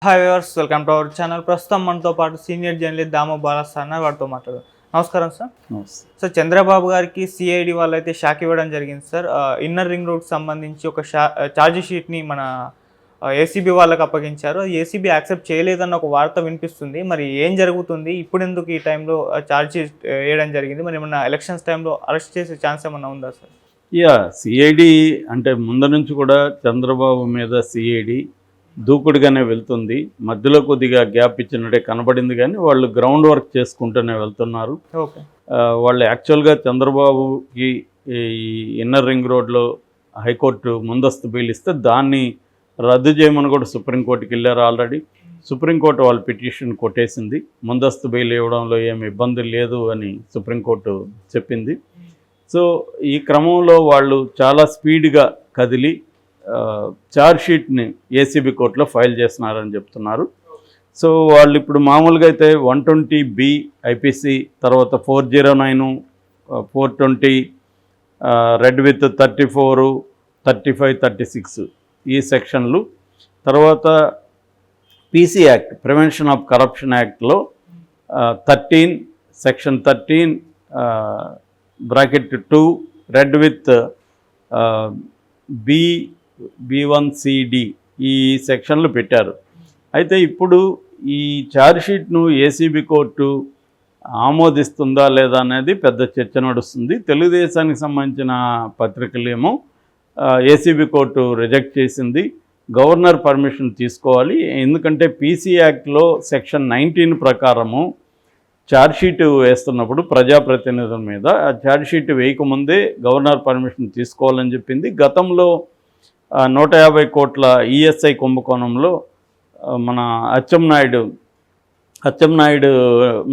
Hi viewers, welcome to our channel. ప్రస్తుతం మనతో పాటు సీనియర్ జర్నలిస్ట్ దాము బాలాస్ అన్న వారితో మాట్లాడు. నమస్కారం సార్. సార్, చంద్రబాబు గారికి సిఐడి వాళ్ళైతే షాక్ ఇవ్వడం జరిగింది సార్. ఇన్నర్ రింగ్ రోడ్ సంబంధించి ఒక ఛార్జ్ షీట్ని మన ఏసీబీ వాళ్ళకి అప్పగించారు. ఏసీబీ యాక్సెప్ట్ చేయలేదన్న ఒక వార్త వినిపిస్తుంది. మరి ఏం జరుగుతుంది, ఇప్పుడు ఎందుకు ఈ టైంలో ఛార్జ్ షీట్ వేయడం జరిగింది? మరి ఏమన్నా ఎలక్షన్స్ టైంలో అరెస్ట్ చేసే ఛాన్స్ ఏమన్నా ఉందా సార్? సిఐడి అంటే ముందు నుంచి కూడా చంద్రబాబు మీద సిఐడి దూకుడుగానే వెళ్తుంది. మధ్యలో కొద్దిగా గ్యాప్ ఇచ్చినట్టే కనబడింది, కానీ వాళ్ళు గ్రౌండ్ వర్క్ చేసుకుంటూనే వెళ్తున్నారు. వాళ్ళు యాక్చువల్గా చంద్రబాబుకి ఈ ఇన్నర్ రింగ్ రోడ్లో హైకోర్టు ముందస్తు బెయిల్ ఇస్తే దాన్ని రద్దు చేయమని కూడా సుప్రీంకోర్టుకి వెళ్ళారు. ఆల్రెడీ సుప్రీంకోర్టు వాళ్ళ పిటిషన్ కొట్టేసింది. ముందస్తు బెయిల్ ఇవ్వడంలో ఏమి ఇబ్బంది లేదు అని సుప్రీంకోర్టు చెప్పింది. సో ఈ క్రమంలో వాళ్ళు చాలా స్పీడ్గా కదిలి ఛార్జ్ షీట్ని ఏసీబీ కోర్టులో ఫైల్ చేస్తున్నారని చెప్తున్నారు. సో వాళ్ళు ఇప్పుడు మామూలుగా అయితే 120B ఐపీసీ, తర్వాత 409, 420, రెడ్ విత్ 34, 35, 36 ఈ సెక్షన్లు, తర్వాత PC act, prevention of corruption యాక్ట్లో 13, సెక్షన్ 13 (2) రెడ్ విత్ B1CD ఈ సెక్షన్లు పెట్టారు. అయితే ఇప్పుడు ఈ ఛార్జ్ షీట్ను ఏసీబీ కోర్టు ఆమోదిస్తుందా లేదా అనేది పెద్ద చర్చ నడుస్తుంది. తెలుగుదేశానికి సంబంధించిన పత్రికలేమో ఏసీబీ కోర్టు రిజెక్ట్ చేసింది. గవర్నర్ పర్మిషన్ తీసుకోవాలి, ఎందుకంటే పీసీ యాక్ట్లో సెక్షన్ 19 ప్రకారము ఛార్జ్షీట్ వేస్తున్నప్పుడు ప్రజాప్రతినిధుల మీద ఆ ఛార్జ్షీట్ వేయకముందే గవర్నర్ పర్మిషన్ తీసుకోవాలని చెప్పింది. గతంలో 150 కోట్ల ఈఎస్ఐ కుంభకోణంలో మన అచ్చెన్నాయుడు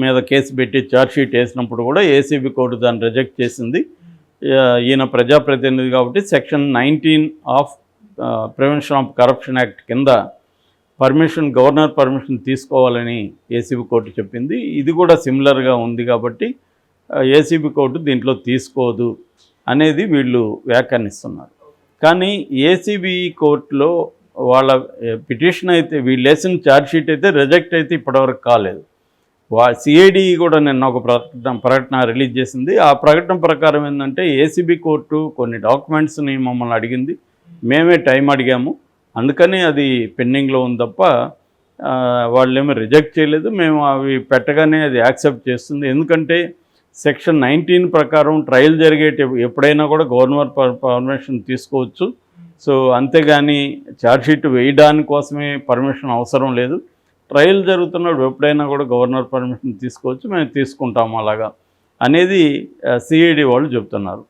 మీద కేసు పెట్టి ఛార్జ్షీట్ వేసినప్పుడు కూడా ఏసీబీ కోర్టు దాన్ని రిజెక్ట్ చేసింది. ఈయన ప్రజాప్రతినిధి కాబట్టి section 19 of prevention of corruption act కింద గవర్నర్ పర్మిషన్ తీసుకోవాలని ఏసీబీ కోర్టు చెప్పింది. ఇది కూడా సిమిలర్గా ఉంది కాబట్టి ఏసీబీ కోర్టు దీంట్లో తీసుకోదు అనేది వీళ్ళు వ్యాఖ్యానిస్తున్నారు. కానీ ఏసీబీ కోర్టులో వాళ్ళ పిటిషన్ అయితే, వీళ్ళు వేసిన ఛార్జ్షీట్ అయితే రిజెక్ట్ అయితే ఇప్పటివరకు కాలేదు. సిఐడి కూడా నిన్న ఒక ప్రకటన రిలీజ్ చేసింది. ఆ ప్రకటన ప్రకారం ఏంటంటే ఏసీబీ కోర్టు కొన్ని డాక్యుమెంట్స్ని మమ్మల్ని అడిగింది, మేమే టైం అడిగాము, అందుకని అది పెండింగ్లో ఉంది తప్ప వాళ్ళేమో రిజెక్ట్ చేయలేదు. మేము అవి పెట్టగానే అది యాక్సెప్ట్ చేస్తుంది. ఎందుకంటే సెక్షన్ 19 ప్రకారం ట్రయల్ ఎప్పుడైనా కూడా గవర్నర్ పర్మిషన్ తీసుకోవచ్చు. సో అంతేగాని ఛార్జ్షీట్ వేయడానికి కోసమే పర్మిషన్ అవసరం లేదు. ట్రయల్ జరుగుతున్నప్పుడు ఎప్పుడైనా కూడా గవర్నర్ పర్మిషన్ తీసుకోవచ్చు, మేము తీసుకుంటాము అలాగా అనేది సిఐడి వాళ్ళు చెప్తున్నారు.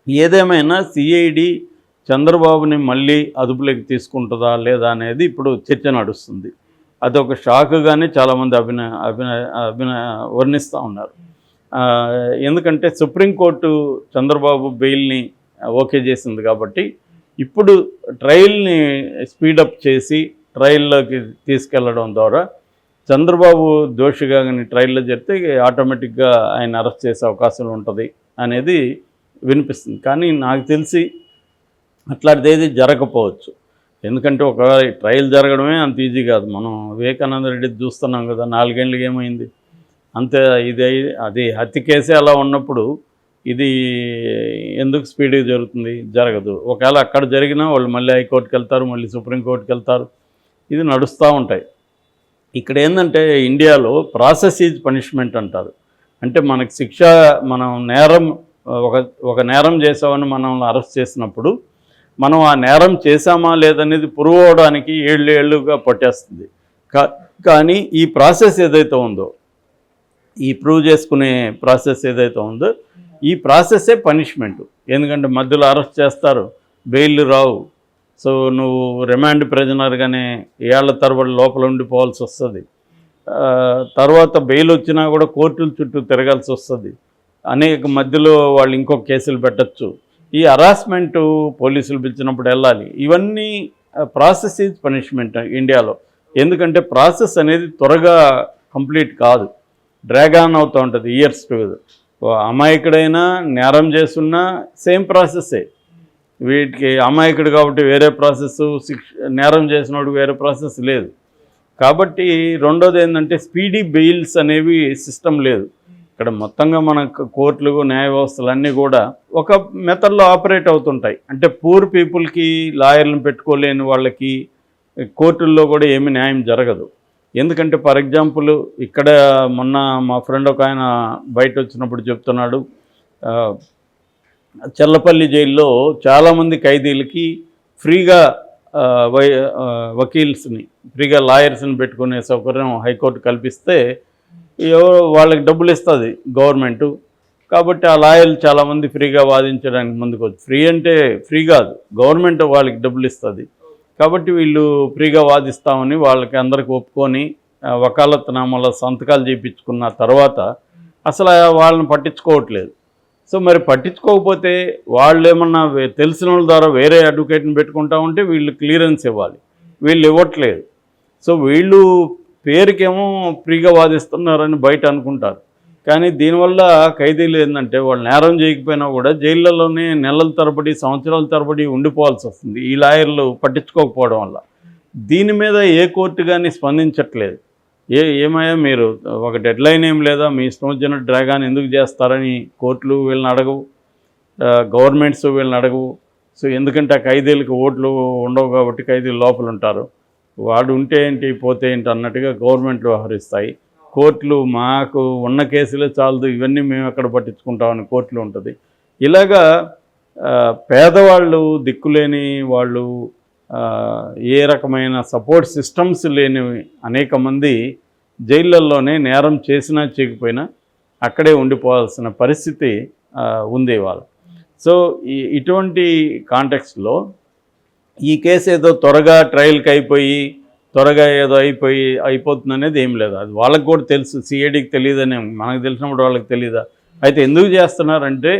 ఏదేమైనా సిఐడి చంద్రబాబుని మళ్ళీ అదుపులోకి తీసుకుంటుందా లేదా అనేది ఇప్పుడు చర్చ నడుస్తుంది. అదొక షాక్గానే చాలామంది వర్ణిస్తూ ఉన్నారు. ఎందుకంటే సుప్రీంకోర్టు చంద్రబాబు బెయిల్ని ఓకే చేసింది కాబట్టి ఇప్పుడు ట్రయల్ని స్పీడప్ చేసి ట్రయల్లోకి తీసుకెళ్లడం ద్వారా చంద్రబాబు దోషిగా కానీ ట్రయల్లో జరిగితే ఆటోమేటిక్గా ఆయన అరెస్ట్ చేసే అవకాశం ఉంటుంది అనేది వినిపిస్తుంది. కానీ నాకు తెలిసి అట్లాంటిది జరగకపోవచ్చు. ఎందుకంటే ఒకవేళ ట్రయల్ జరగడమే అంత ఈజీ కాదు. మనం వివేకానంద రెడ్డి చూస్తున్నాం కదా, 4 ఏళ్ళకి ఏమైంది అంతే. అది హత్య కేసే అలా ఉన్నప్పుడు ఇది ఎందుకు స్పీడ్గా జరగదు. ఒకవేళ అక్కడ జరిగినా వాళ్ళు మళ్ళీ హైకోర్టుకి వెళ్తారు, మళ్ళీ సుప్రీంకోర్టుకి వెళ్తారు, ఇది నడుస్తూ ఉంటాయి. ఇక్కడ ఏంటంటే ఇండియాలో ప్రాసెస్ ఈజ్ పనిష్మెంట్ అంటారు. అంటే మనకి శిక్ష, మనం ఒక నేరం చేసామని మనల్ని అరెస్ట్ చేసినప్పుడు మనం ఆ నేరం చేశామా లేదనేది ప్రూవ్ అవడానికి 7 ఏళ్ళుగా పట్టేస్తుంది. కానీ ఈ ప్రాసెస్ ఏదైతే ఉందో, ఈ ప్రూవ్ చేసుకునే ప్రాసెస్ ఏదైతే ఉందో, ఈ ప్రాసెస్సే పనిష్మెంటు. ఎందుకంటే మధ్యలో అరెస్ట్ చేస్తారు, బెయిల్ రావు. సో నువ్వు రిమాండ్ ప్రిజనర్గానే ఏళ్ల తరబడి లోపల ఉండిపోవాల్సి వస్తుంది. తర్వాత బెయిల్ వచ్చినా కూడా కోర్టుల చుట్టూ తిరగాల్సి వస్తుంది. మధ్యలో వాళ్ళు ఇంకొక కేసులు పెట్టచ్చు. ఈ హరాస్మెంటు పోలీసులు పిలిచినప్పుడు వెళ్ళాలి. ఇవన్నీ ప్రాసెస్ ఈజ్ పనిష్మెంట్ ఇండియాలో. ఎందుకంటే ప్రాసెస్ అనేది త్వరగా కంప్లీట్ కాదు, డ్రాగ్ ఆన్ అవుతూ ఉంటుంది ఇయర్స్ టుగెదర్. అమాయకుడైనా నేరం చేస్తున్నా సేమ్ ప్రాసెస్సే. వీటికి అమాయకుడు కాబట్టి వేరే ప్రాసెస్, నేరం చేసినోడు వేరే ప్రాసెస్ లేదు. కాబట్టి రెండోది ఏంటంటే స్పీడీ బెయిల్స్ అనేవి సిస్టమ్ లేదు ఇక్కడ. మొత్తంగా మన కోర్టులు న్యాయ వ్యవస్థలు అన్నీ కూడా ఒక మెథడ్లో ఆపరేట్ అవుతుంటాయి. అంటే పూర్ పీపుల్కి లాయర్లను పెట్టుకోలేని వాళ్ళకి కోర్టుల్లో కూడా ఏమీ న్యాయం జరగదు. ఎందుకంటే ఫర్ ఎగ్జాంపుల్ ఇక్కడ మొన్న మా ఫ్రెండ్ ఒక ఆయన బయట వచ్చినప్పుడు చెప్తున్నాడు, చల్లపల్లి జైల్లో చాలామంది ఖైదీలకి ఫ్రీగా వకీల్స్ని, ఫ్రీగా లాయర్స్ని పెట్టుకునే సౌకర్యం హైకోర్టు కల్పిస్తే ఎవరో వాళ్ళకి డబ్బులు ఇస్తుంది గవర్నమెంటు. కాబట్టి ఆ లాయర్లు చాలామంది ఫ్రీగా వాదించడానికి ముందుకు వచ్చి, ఫ్రీ అంటే ఫ్రీ కాదు, గవర్నమెంట్ వాళ్ళకి డబ్బులు ఇస్తుంది. కాబట్టి వీళ్ళు ఫ్రీగా వాదిస్తామని వాళ్ళకి అందరికి ఒప్పుకొని వకాలత్నామాలో సంతకాలు చేయించుకున్న తర్వాత అసలు వాళ్ళని పట్టించుకోవట్లేదు. సో మరి పట్టించుకోకపోతే వాళ్ళు ఏమన్నా తెలిసిన వాళ్ళ ద్వారా వేరే అడ్వకేట్ని పెట్టుకుంటా ఉంటే వీళ్ళు క్లియరెన్స్ ఇవ్వాలి, వీళ్ళు ఇవ్వట్లేదు. సో వీళ్ళు పేరుకేమో ఫ్రీగా వాదిస్తున్నారని బయట అనుకుంటారు, కానీ దీనివల్ల ఖైదీలు ఏంటంటే వాళ్ళు నేరం చేయకపోయినా కూడా జైళ్ళలోనే నెలల తరబడి సంవత్సరాల తరబడి ఉండిపోవాల్సి వస్తుంది ఈ లాయర్లు పట్టించుకోకపోవడం వల్ల. దీని మీద ఏ కోర్టు కానీ స్పందించట్లేదు. ఏమయ్యా మీరు ఒక డెడ్ లైన్ ఏం లేదా, మీ ఇష్టం వచ్చిన డ్రాగాన్ ఎందుకు చేస్తారని కోర్టులు వీళ్ళని అడగవు, గవర్నమెంట్స్ వీళ్ళని అడగవు. సో ఎందుకంటే ఆ ఖైదీలకు ఓట్లు ఉండవు కాబట్టి ఖైదీలు లోపల ఉంటారు, వాడు ఉంటే ఏంటి పోతే ఏంటి అన్నట్టుగా గవర్నమెంట్లు వ్యవహరిస్తాయి. కోర్టులు మాకు ఉన్న కేసులే చాలదు, ఇవన్నీ మేము ఎక్కడ పట్టించుకుంటామని కోర్టులు ఉంటుంది. ఇలాగా పేదవాళ్ళు, దిక్కులేని వాళ్ళు, ఏ రకమైన సపోర్ట్ సిస్టమ్స్ లేని అనేక మంది జైళ్ళల్లోనే నేరం చేసినా చేయకపోయినా అక్కడే ఉండిపోవాల్సిన పరిస్థితి ఉంది ఇవాళ. సో ఇటువంటి కాంటెక్స్ట్లో ఈ కేసు ఏదో త్వరగా ట్రయల్కి అయిపోయి త్వరగా ఏదో అయిపోతుంది అనేది ఏం లేదు. అది వాళ్ళకి కూడా తెలుసు, సిఐడికి తెలియదని మనకు తెలిసినప్పుడు వాళ్ళకి తెలియదా? అయితే ఎందుకు చేస్తున్నారంటే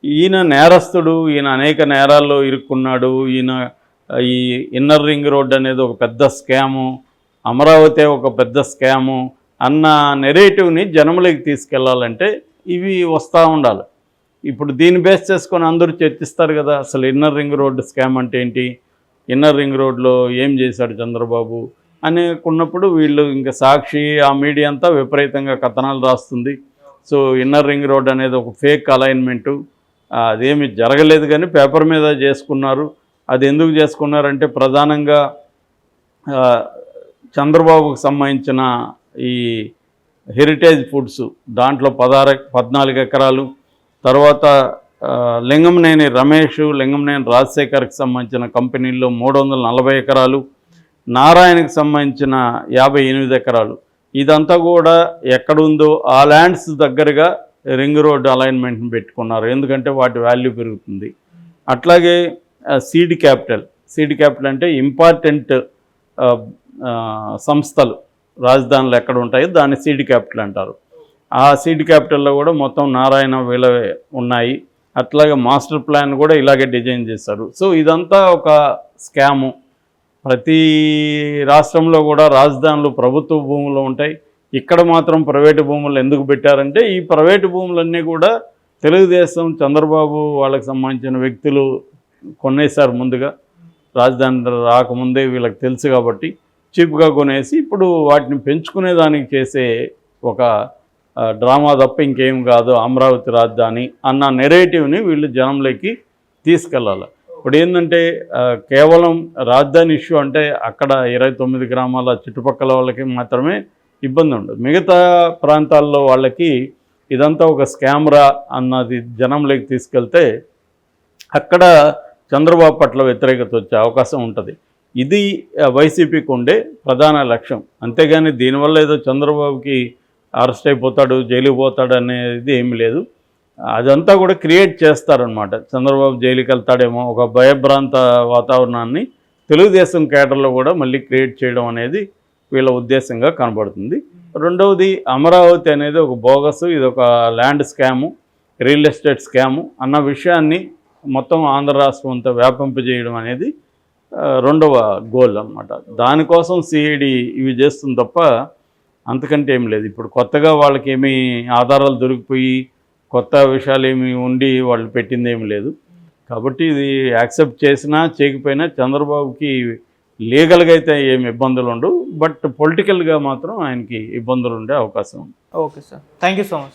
ఈయన నేరస్తుడు, ఈయన అనేక నేరాల్లో ఇరుక్కున్నాడు, ఈయన ఈ ఇన్నర్ రింగ్ రోడ్ అనేది ఒక పెద్ద స్కాము, అమరావతి ఒక పెద్ద స్కాము అన్న నెరేటివ్ని జనములకి తీసుకెళ్లాలంటే ఇవి వస్తూ ఉండాలి. ఇప్పుడు దీన్ని బేస్ చేసుకొని అందరూ చర్చిస్తారు కదా, అసలు ఇన్నర్ రింగ్ రోడ్ స్కామ్ అంటే ఏంటి, ఇన్నర్ రింగ్ రోడ్లో ఏం చేశాడు చంద్రబాబు అనుకున్నప్పుడు వీళ్ళు ఇంకా సాక్షి ఆ మీడియా అంతా విపరీతంగా కథనాలు రాస్తుంది. సో ఇన్నర్ రింగ్ రోడ్ అనేది ఒక ఫేక్ అలైన్మెంటు, అదేమి జరగలేదు కానీ పేపర్ మీద చేసుకున్నారు. అది ఎందుకు చేసుకున్నారంటే ప్రధానంగా చంద్రబాబుకు సంబంధించిన ఈ హెరిటేజ్ ఫుడ్స్ దాంట్లో 14 ఎకరాలు, తర్వాత లింగంనేని రమేష్, లింగంనేని రాజశేఖర్కి సంబంధించిన కంపెనీల్లో 340 ఎకరాలు, నారాయణకి సంబంధించిన 58 ఎకరాలు, ఇదంతా కూడా ఎక్కడుందో ఆ ల్యాండ్స్ దగ్గరగా రింగ్ రోడ్ అలైన్మెంట్ని పెట్టుకున్నారు, ఎందుకంటే వాటి వాల్యూ పెరుగుతుంది. అట్లాగే సీడ్ క్యాపిటల్ అంటే ఇంపార్టెంట్ సంస్థలు రాజధానులు ఎక్కడ ఉంటాయో దాన్ని సీడ్ క్యాపిటల్ అంటారు. ఆ సీడ్ క్యాపిటల్లో కూడా మొత్తం నారాయణ వీళ్ళవే ఉన్నాయి. అట్లాగే మాస్టర్ ప్లాన్ కూడా ఇలాగే డిజైన్ చేశారు. సో ఇదంతా ఒక స్కాము. ప్రతి రాష్ట్రంలో కూడా రాజధానులు ప్రభుత్వ భూములు ఉంటాయి, ఇక్కడ మాత్రం ప్రైవేటు భూములు ఎందుకు పెట్టారంటే ఈ ప్రైవేటు భూములన్నీ కూడా తెలుగుదేశం చంద్రబాబు వాళ్ళకి సంబంధించిన వ్యక్తులు కొనేశారు ముందుగా, రాజధాని రాకముందే వీళ్ళకి తెలుసు కాబట్టి చీప్గా కొనేసి ఇప్పుడు వాటిని పెంచుకునేదానికి చేసే ఒక డ్రామా తప్ప ఇంకేం కాదు అమరావతి రాజధాని అన్న నెరేటివ్ని వీళ్ళు జనంలోకి తీసుకెళ్ళాలి. ఇప్పుడు ఏంటంటే కేవలం రాజధాని ఇష్యూ అంటే అక్కడ 29 గ్రామాల చుట్టుపక్కల వాళ్ళకి మాత్రమే ఇబ్బంది ఉండదు, మిగతా ప్రాంతాల్లో వాళ్ళకి ఇదంతా ఒక స్కామ్రా అన్నది జనంలోకి తీసుకెళ్తే అక్కడ చంద్రబాబు పట్ల వ్యతిరేకత వచ్చే అవకాశం ఉంటుంది. ఇది వైసీపీకి ఉండే ప్రధాన లక్ష్యం. అంతేగాని దీనివల్ల ఏదో చంద్రబాబుకి అరెస్ట్ అయిపోతాడు, జైలుకి పోతాడు అనేది ఏమీ లేదు. అదంతా కూడా క్రియేట్ చేస్తారనమాట. చంద్రబాబు జైలుకి వెళ్తాడేమో ఒక భయభ్రాంత వాతావరణాన్ని తెలుగుదేశం కేడర్లో కూడా మళ్ళీ క్రియేట్ చేయడం అనేది వీళ్ళ ఉద్దేశంగా కనబడుతుంది. రెండవది అమరావతి అనేది ఒక బోగస్, ఇది ఒక land scam, real estate scam అన్న విషయాన్ని మొత్తం ఆంధ్ర రాష్ట్రం అంతా వ్యాపింపజేయడం అనేది రెండవ గోల్ అన్నమాట. దానికోసం సిఐడి ఇవి చేస్తుంది తప్ప అంతకంటే ఏం లేదు. ఇప్పుడు కొత్తగా వాళ్ళకి ఏమీ ఆధారాలు దొరికిపోయి కొత్త విషయాలు ఏమి ఉండి వాళ్ళు పెట్టింది ఏమి లేదు. కాబట్టి ఇది యాక్సెప్ట్ చేసినా చేయకపోయినా చంద్రబాబుకి లీగల్గా అయితే ఏమి ఇబ్బందులు ఉండవు, బట్ పొలిటికల్గా మాత్రం ఆయనకి ఇబ్బందులు ఉండే అవకాశం ఉంది. Okay sir, thank you so much.